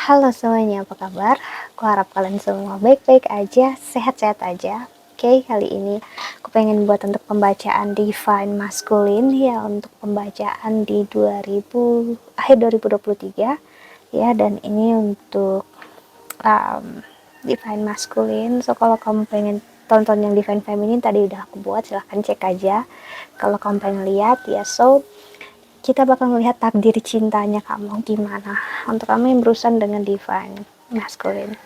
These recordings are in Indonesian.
Halo semuanya, apa kabar? Aku harap kalian semua baik-baik aja, sehat-sehat aja. Oke, kali ini aku pengen buat untuk pembacaan Divine Masculine ya, untuk pembacaan di 2023 ya, dan ini untuk um, Divine Masculine. So kalau kamu pengen tonton yang Divine Feminine tadi udah aku buat, silahkan cek aja. Kalau kamu pengen lihat ya, so kita bakal melihat takdir cintanya kamu gimana untuk kamu yang berurusan dengan divine masculine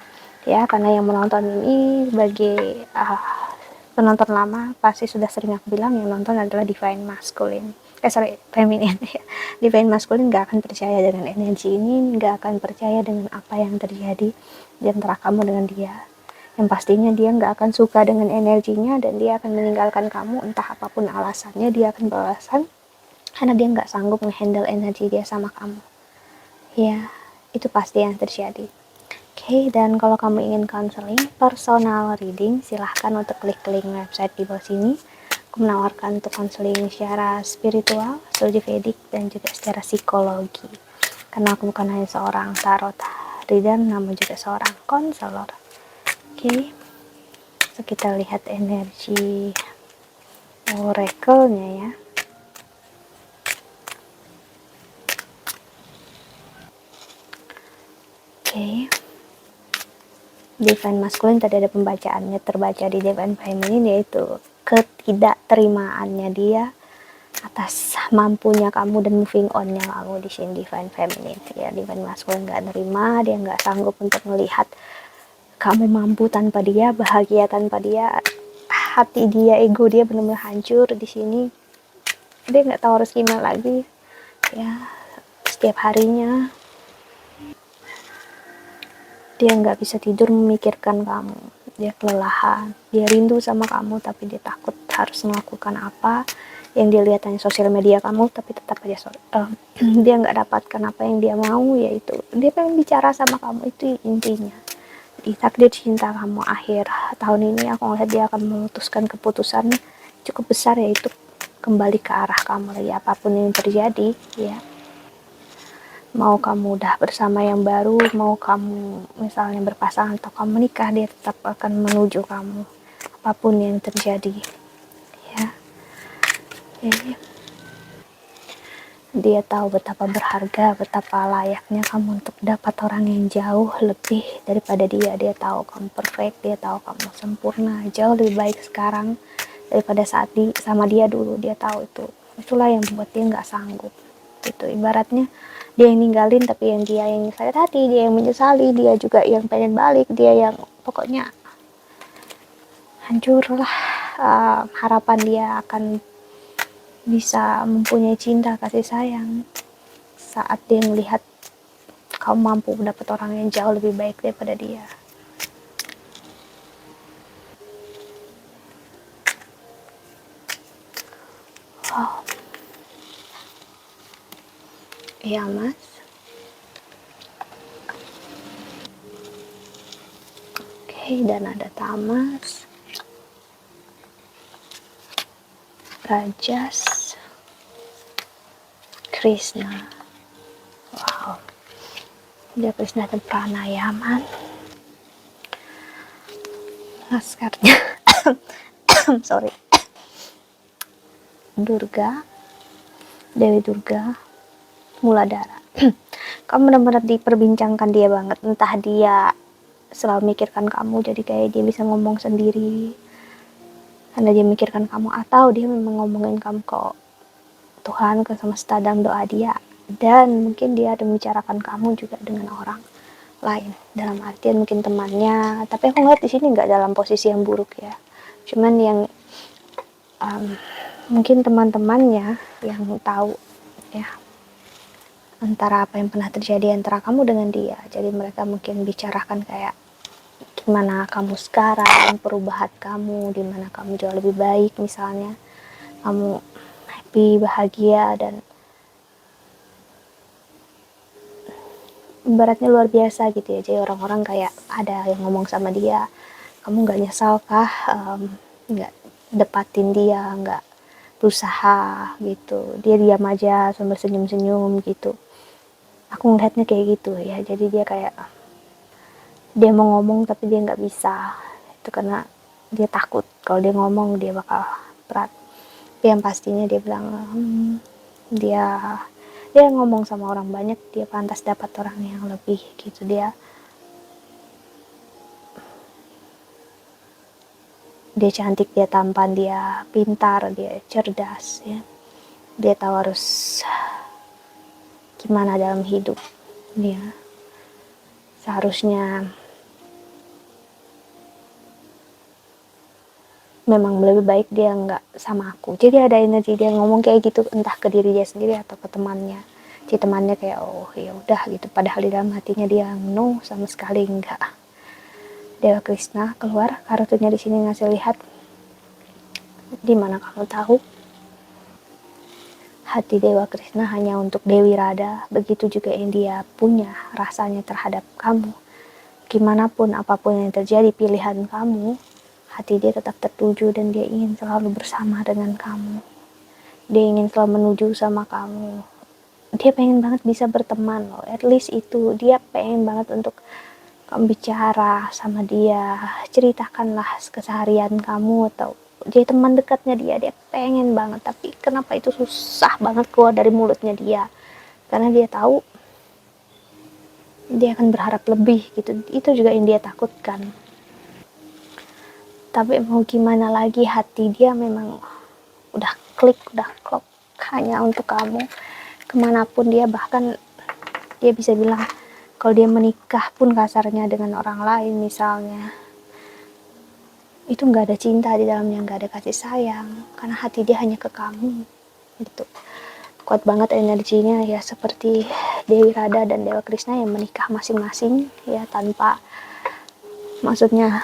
ya, karena yang menonton ini sebagai penonton lama pasti sudah sering aku bilang yang nonton adalah divine masculine, sorry, feminine ya. Divine masculine gak akan percaya dengan energi ini, gak akan percaya dengan apa yang terjadi di antara kamu dengan dia. Yang pastinya dia nggak akan suka dengan energinya dan dia akan meninggalkan kamu, entah apapun alasannya dia akan beralasan karena dia nggak sanggup ngehandle energi dia sama kamu ya. Itu pasti yang terjadi. Oke, dan kalau kamu ingin counseling personal reading, silahkan untuk klik link website di bawah sini. Aku menawarkan untuk counseling secara spiritual, astrologi Vedic, dan juga secara psikologi, karena aku bukan hanya seorang tarot reader namun juga seorang konselor. Oke, so kita lihat energi oracle-nya ya. Oke, Divine Masculine tadi ada pembacaannya terbaca di Divine Feminine, yaitu ketidakterimaannya dia atas mampunya kamu dan moving onnya kamu di sini Divine Feminine ya. Divine Masculine nggak nerima, dia nggak sanggup untuk melihat kamu mampu tanpa dia, bahagia tanpa dia, hati dia, ego dia benar-benar hancur di sini. Dia nggak tahu harus gimana lagi ya. Setiap harinya dia nggak bisa tidur memikirkan kamu, dia kelelahan, dia rindu sama kamu tapi dia takut harus melakukan apa yang dia lihat di sosial media kamu, tapi tetap aja dia nggak dapatkan apa yang dia mau, yaitu dia pengen bicara sama kamu. Itu intinya di takdir cinta kamu akhir tahun ini. Aku ngeliat dia akan memutuskan keputusan cukup besar, yaitu kembali ke arah kamu lagi apapun yang terjadi ya. Mau kamu udah bersama yang baru, mau kamu misalnya berpasangan atau kamu menikah, dia tetap akan menuju kamu apapun yang terjadi ya. Jadi, dia tahu betapa berharga, betapa layaknya kamu untuk dapat orang yang jauh lebih daripada dia. Dia tahu kamu perfect, dia tahu kamu sempurna, jauh lebih baik sekarang daripada saat sama dia dulu. Dia tahu itu. Itulah yang membuat dia nggak sanggup. Itu ibaratnya dia yang ninggalin, tapi yang dia yang sakit hati, dia yang menyesali, dia juga yang pengen balik, dia yang pokoknya hancur lah harapan dia akan bisa mempunyai cinta kasih sayang saat dia melihat kamu mampu mendapat orang yang jauh lebih baik daripada dia. Oh iya mas. Oke, dan ada tamas, rajas, Krishna. Wow, dia Krishna dan pranayaman, laskarnya sorry, Durga, Dewi Durga, Muladhara. Kamu benar-benar diperbincangkan dia banget, entah dia selalu mikirkan kamu jadi kayak dia bisa ngomong sendiri karena dia mikirkan kamu, atau dia memang ngomongin kamu ke Tuhan, ke semesta dalam doa dia, dan mungkin dia ada membicarakan kamu juga dengan orang lain, dalam artian mungkin temannya, tapi aku ngeliat di sini nggak dalam posisi yang buruk ya, cuman yang mungkin teman-temannya yang tahu ya antara apa yang pernah terjadi antara kamu dengan dia, jadi mereka mungkin bicarakan kayak gimana kamu sekarang, perubahan kamu, dimana kamu jauh lebih baik, misalnya kamu happy, bahagia, dan ibaratnya luar biasa gitu ya. Jadi orang-orang kayak ada yang ngomong sama dia, kamu nggak nyesal kah nggak depatin dia, nggak berusaha gitu, dia diam aja sambil senyum-senyum gitu, Aku ngelihatnya kayak gitu ya. Jadi dia kayak dia mau ngomong tapi dia nggak bisa, itu karena dia takut kalau dia ngomong dia bakal berat. Tapi yang pastinya dia bilang dia dia ngomong sama orang banyak, dia pantas dapat orang yang lebih gitu. Dia cantik, dia tampan, dia pintar, dia cerdas ya. Dia tahu harus gimana dalam hidup. Dia seharusnya memang lebih baik dia nggak sama aku. Jadi ada energi dia ngomong kayak gitu, entah ke diri dia sendiri atau ke temannya. Si temannya kayak oh ya udah gitu, padahal di dalam hatinya dia no, sama sekali enggak. Dewa Krishna keluar, kartunya di sini ngasih lihat, di mana kamu tahu hati Dewa Krishna hanya untuk Dewi Radha, begitu juga yang dia punya rasanya terhadap kamu. Gimana pun apapun yang terjadi pilihan kamu, hati dia tetap tertuju dan dia ingin selalu bersama dengan kamu. Dia ingin selalu menuju sama kamu. Dia pengen banget bisa berteman loh, at least itu. Dia pengen banget untuk kamu bicara sama dia, ceritakanlah keseharian kamu atau jadi teman dekatnya dia pengen banget. Tapi kenapa itu susah banget keluar dari mulutnya dia, karena dia tahu dia akan berharap lebih gitu. Itu juga yang dia takutkan. Tapi mau gimana lagi, hati dia memang udah klik, udah klop hanya untuk kamu. Kemanapun dia, bahkan dia bisa bilang kalau dia menikah pun kasarnya dengan orang lain misalnya, itu nggak ada cinta di dalamnya, nggak ada kasih sayang, karena hati dia hanya ke kamu gitu. Kuat banget energinya ya, seperti Dewi Radha dan Dewa Krishna yang menikah masing-masing ya, tanpa maksudnya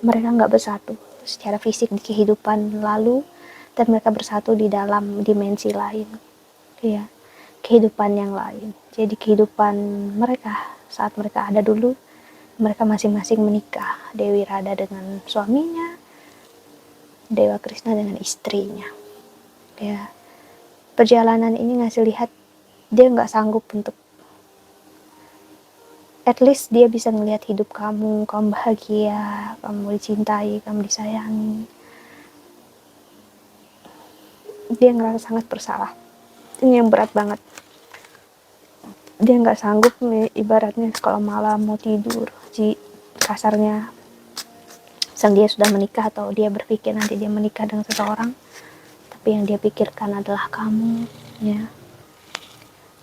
mereka nggak bersatu secara fisik di kehidupan lalu, dan mereka bersatu di dalam dimensi lain ya, kehidupan yang lain. Jadi kehidupan mereka saat mereka ada dulu, mereka masing-masing menikah, Dewi Radha dengan suaminya, Dewa Krishna dengan istrinya ya. Perjalanan ini ngasih lihat dia nggak sanggup untuk, at least dia bisa melihat hidup kamu bahagia, kamu dicintai, kamu disayangi. Dia ngerasa sangat bersalah, ini yang berat banget. Dia nggak sanggup ibaratnya kalau malam mau tidur, kasarnya sang dia sudah menikah atau dia berpikir nanti dia menikah dengan seseorang, tapi yang dia pikirkan adalah kamu ya.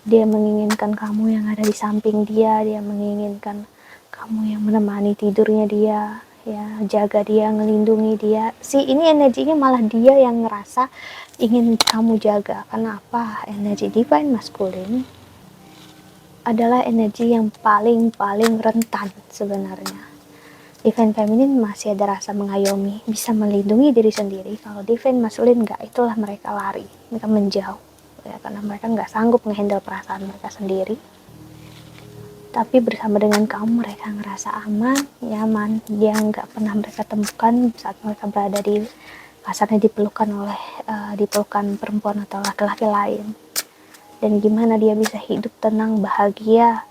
Dia menginginkan kamu yang ada di samping dia menginginkan kamu yang menemani tidurnya dia ya, jaga dia, ngelindungi dia. Ini energinya malah dia yang ngerasa ingin kamu jaga. Kenapa? Energi divine masculine adalah energi yang paling rentan sebenarnya. Divine feminine masih ada rasa mengayomi, bisa melindungi diri sendiri. Kalau divine masculine enggak, itulah mereka lari, mereka menjauh ya, karena mereka nggak sanggup ngehandle perasaan mereka sendiri. Tapi bersama dengan kamu mereka ngerasa aman, nyaman. Dia nggak pernah mereka temukan saat mereka berada di kasarnya dipelukan perempuan atau laki-laki lain. Dan gimana dia bisa hidup tenang, bahagia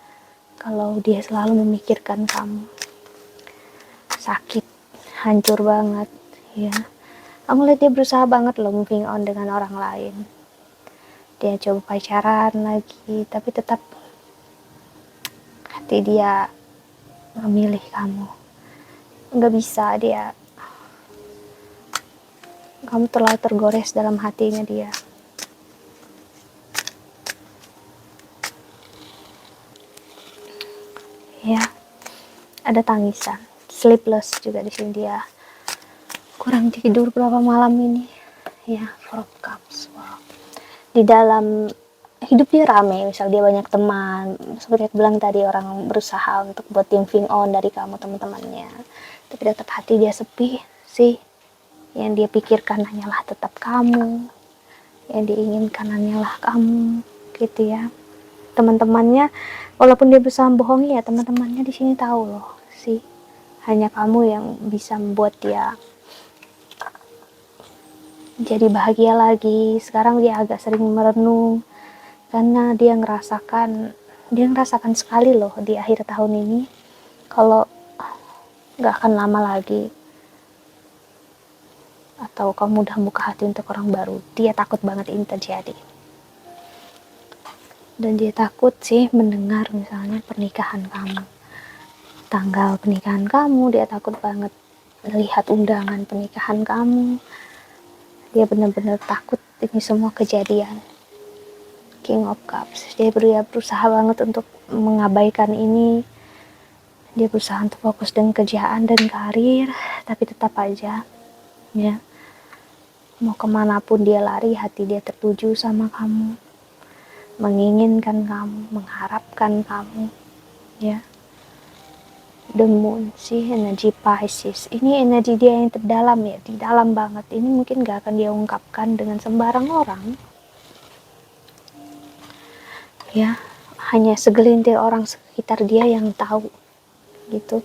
kalau dia selalu memikirkan kamu. Sakit, hancur banget ya. Aku lihat dia berusaha banget loh moving on dengan orang lain. Dia coba pacaran lagi, tapi tetap hati dia memilih kamu. Nggak bisa dia, kamu terlalu tergores dalam hatinya dia. Ya, ada tangisan, sleepless juga di sini. Dia kurang tidur berapa malam ini ya. Four of Cups, wow. Di dalam hidup dia rame, misal dia banyak teman, seperti aku bilang tadi, orang berusaha untuk buat moving on dari kamu, teman-temannya, tapi tetap hati dia sepi sih. Yang dia pikirkan hanyalah tetap kamu, yang diinginkan hanyalah kamu gitu ya. Teman-temannya, walaupun dia berusaha bohongi ya, teman-temannya di sini tahu loh sih, hanya kamu yang bisa membuat dia jadi bahagia lagi. Sekarang dia agak sering merenung karena dia ngerasakan dia ngerasakan sekali loh di akhir tahun ini kalau gak akan lama lagi atau kamu udah buka hati untuk orang baru. Dia takut banget ini terjadi, dan dia takut sih mendengar misalnya pernikahan kamu, tanggal pernikahan kamu. Dia takut banget melihat undangan pernikahan kamu. Dia benar-benar takut ini semua kejadian. King of Cups. Dia berusaha banget untuk mengabaikan ini. Dia berusaha untuk fokus dengan kerjaan dan karir, tapi tetap aja ya, mau kemanapun dia lari, hati dia tertuju sama kamu, menginginkan kamu, mengharapkan kamu ya. The Moon sih, energi Pisces. Ini energi dia yang terdalam ya, di dalam banget. Ini mungkin gak akan dia ungkapkan dengan sembarang orang ya, hanya segelintir orang sekitar dia yang tahu gitu,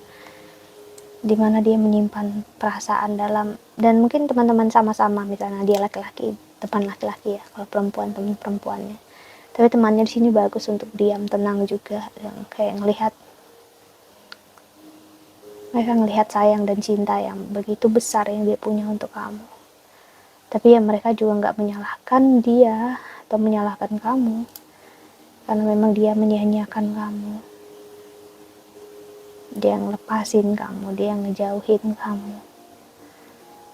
dimana dia menyimpan perasaan dalam. Dan mungkin teman-teman sama-sama, misalnya dia laki-laki, teman laki-laki ya, kalau perempuan teman perempuannya, tapi temannya di sini bagus untuk diam, tenang juga, yang kayak mereka ngelihat sayang dan cinta yang begitu besar yang dia punya untuk kamu. Tapi ya mereka juga nggak menyalahkan dia atau menyalahkan kamu, karena memang dia menyia-nyiakan kamu, dia yang lepasin kamu, dia yang ngejauhin kamu.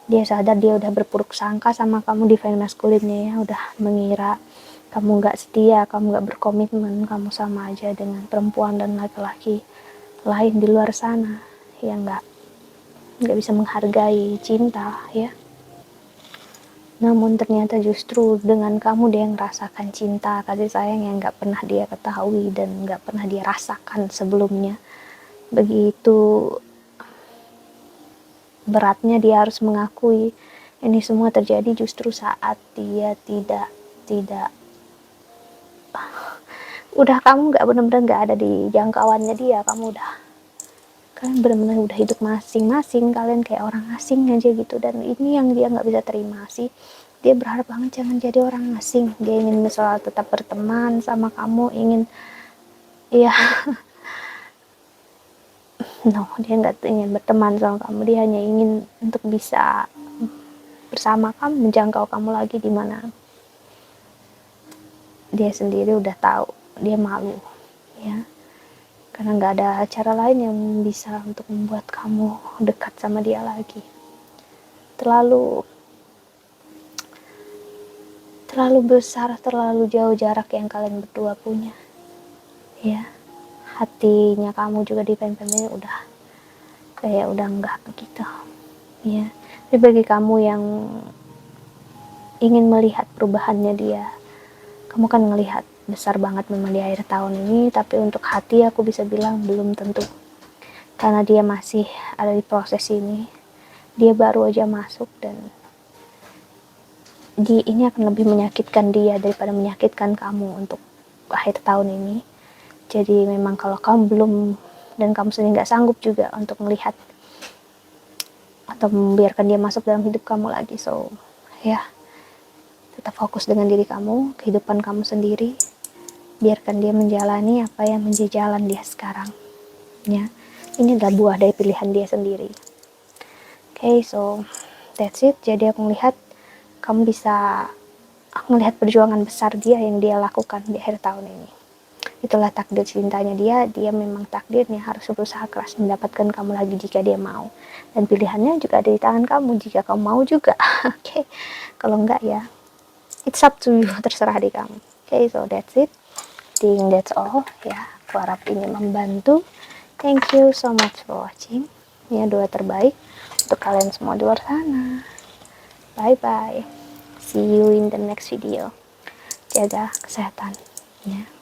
Dia sadar dia udah berpuruk sangka sama kamu, divine masculine-nya ya, udah mengira kamu nggak setia, kamu nggak berkomitmen, kamu sama aja dengan perempuan dan laki-laki lain di luar sana yang nggak bisa menghargai cinta ya. Namun ternyata justru dengan kamu dia ngerasakan cinta, kasih sayang yang nggak pernah dia ketahui dan nggak pernah dia rasakan sebelumnya. Begitu beratnya dia harus mengakui ini semua terjadi justru saat dia tidak udah, kamu nggak benar-benar nggak ada di jangkauannya dia. Kalian benar-benar udah hidup masing-masing, kalian kayak orang asing aja gitu. Dan ini yang dia nggak bisa terima sih. Dia berharap banget jangan jadi orang asing. Dia ingin selalu tetap berteman sama kamu, ingin ya no, dia nggak ingin berteman sama kamu. Dia hanya ingin untuk bisa bersama kamu, menjangkau kamu lagi, di mana dia sendiri udah tahu dia malu ya, karena nggak ada cara lain yang bisa untuk membuat kamu dekat sama dia lagi. Terlalu besar, terlalu jauh jarak yang kalian berdua punya ya. Hatinya kamu juga di ini udah kayak udah enggak begitu ya. Tapi bagi kamu yang ingin melihat perubahannya dia, kamu kan ngelihat besar banget memang di akhir tahun ini. Tapi untuk hati aku bisa bilang belum tentu, karena dia masih ada di proses ini. Dia baru aja masuk, dan ini akan lebih menyakitkan dia daripada menyakitkan kamu untuk akhir tahun ini. Jadi memang kalau kamu belum, dan kamu sendiri nggak sanggup juga untuk melihat atau membiarkan dia masuk dalam hidup kamu lagi, so ya, tetap fokus dengan diri kamu, kehidupan kamu sendiri. Biarkan dia menjalani apa yang menjadi jalan dia sekarang ya. Ini adalah buah dari pilihan dia sendiri. So that's it. Jadi aku melihat kamu bisa melihat perjuangan besar dia yang dia lakukan di akhir tahun ini. Itulah takdir cintanya dia. Dia memang takdirnya harus berusaha keras mendapatkan kamu lagi jika dia mau. Dan pilihannya juga ada di tangan kamu jika kamu mau juga. Kalau enggak ya, it's up to you, terserah di kamu. So that's it. I think that's all ya. Aku harap ini membantu. Thank you so much for watching. Ini doa terbaik untuk kalian semua di luar sana. Bye bye. See you in the next video. Jaga kesehatan ya.